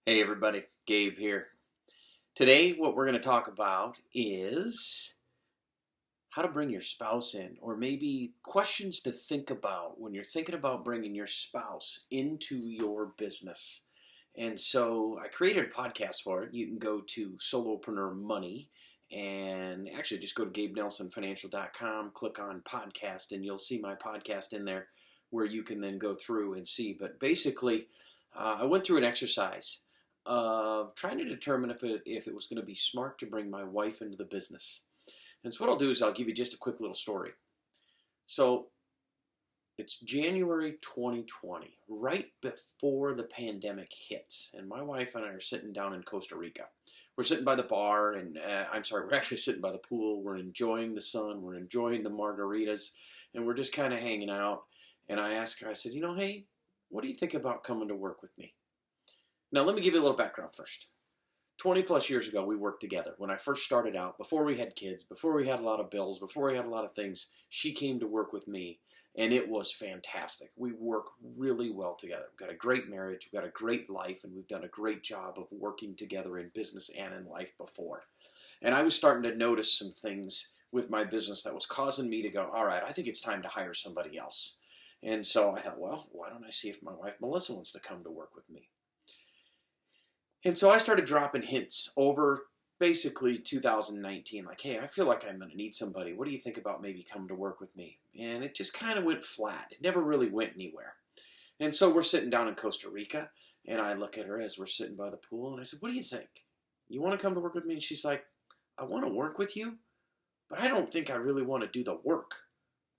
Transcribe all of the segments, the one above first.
Hey everybody, Gabe here. Today what we're going to talk about is how to bring your spouse in, or maybe questions to think about when you're thinking about bringing your spouse into your business. And so I created a podcast for it. You can go to Solopreneur Money and actually just go to GabeNelsonFinancial.com, click on podcast, and you'll see my podcast in there where you can then go through and see. But basically, I went through an exercise of trying to determine if it was going to be smart to bring my wife into the business. And so what I'll do is I'll give you just a quick little story. So it's January 2020, right before the pandemic hits, and my wife and I are sitting down in Costa Rica. We're sitting by the bar, and we're actually sitting by the pool. We're enjoying the sun, we're enjoying the margaritas, and we're just kind of hanging out. And I asked her, I said, hey, what do you think about coming to work with me? Now, let me give you a little background first. 20 plus years ago, we worked together. When I first started out, before we had kids, before we had a lot of bills, before we had a lot of things, she came to work with me, and it was fantastic. We work really well together. We've got a great marriage, we've got a great life, and we've done a great job of working together in business and in life before. And I was starting to notice some things with my business that was causing me to go, all right, I think it's time to hire somebody else. And so I thought, well, why don't I see if my wife Melissa wants to come to work with me? And so I started dropping hints over basically 2019, like, hey, I feel like I'm going to need somebody. What do you think about maybe coming to work with me? And it just kind of went flat. It never really went anywhere. And so we're sitting down in Costa Rica, and I look at her as we're sitting by the pool, and I said, what do you think? You want to come to work with me? And she's like, I want to work with you, but I don't think I really want to do the work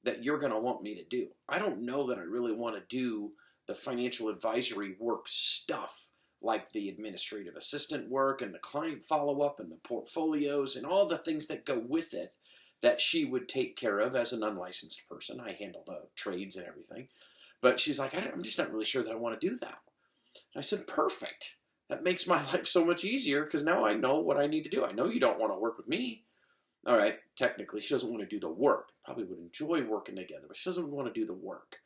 that you're going to want me to do. I don't know that I really want to do the financial advisory work stuff, like the administrative assistant work and the client follow-up and the portfolios and all the things that go with it that she would take care of as an unlicensed person. I handle the trades and everything. But she's like, I'm just not really sure that I want to do that. I said, perfect. That makes my life so much easier because now I know what I need to do. I know you don't want to work with me. All right, technically, she doesn't want to do the work. Probably would enjoy working together, but she doesn't want to do the work.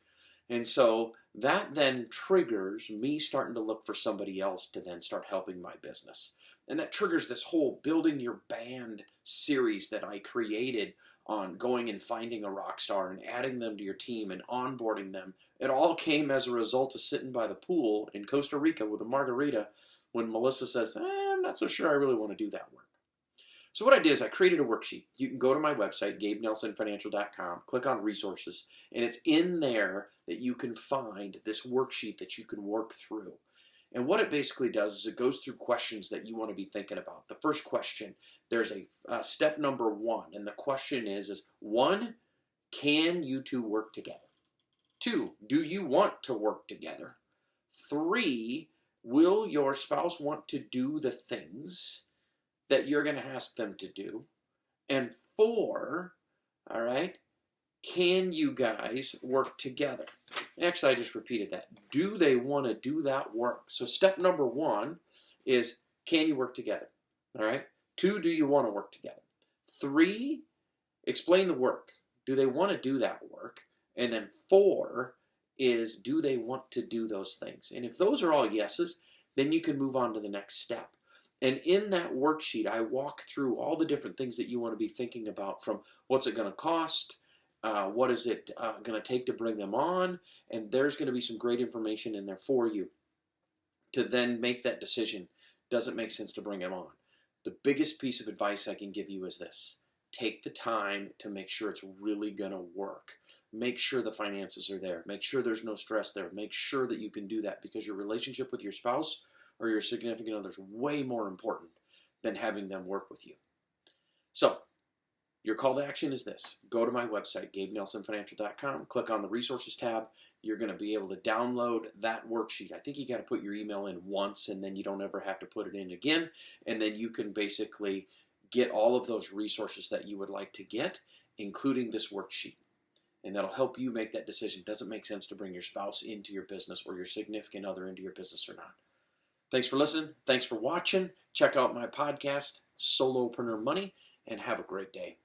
And so that then triggers me starting to look for somebody else to then start helping my business. And that triggers this whole building your band series that I created on going and finding a rock star and adding them to your team and onboarding them. It all came as a result of sitting by the pool in Costa Rica with a margarita when Melissa says, I'm not so sure I really want to do that work. So what I did is I created a worksheet. You can go to my website, GabeNelsonFinancial.com, click on resources, and it's in there that you can find this worksheet that you can work through. And what it basically does is it goes through questions that you want to be thinking about. The first question, there's a step number 1, and the question is 1, can you two work together? 2, do you want to work together? 3, will your spouse want to do the things that you're going to ask them to do? And 4, all right, can you guys work together? Actually, I just repeated that. Do they want to do that work? So step number 1 is, can you work together? All right. 2, do you want to work together? 3, explain the work. Do they want to do that work? And then 4 is, do they want to do those things? And if those are all yeses, then you can move on to the next step. And in that worksheet, I walk through all the different things that you want to be thinking about, from what's it going to cost, what is it going to take to bring them on, and there's going to be some great information in there for you to then make that decision. Does it make sense to bring them on? The biggest piece of advice I can give you is this. Take the time to make sure it's really going to work. Make sure the finances are there. Make sure there's no stress there. Make sure that you can do that, because your relationship with your spouse or your significant other is way more important than having them work with you. So, your call to action is this. Go to my website, GabeNelsonFinancial.com, click on the resources tab. You're going to be able to download that worksheet. I think you got to put your email in once, and then you don't ever have to put it in again. And then you can basically get all of those resources that you would like to get, including this worksheet. And that'll help you make that decision. Does it make sense to bring your spouse into your business or your significant other into your business or not? Thanks for listening. Thanks for watching. Check out my podcast, Solopreneur Money, and have a great day.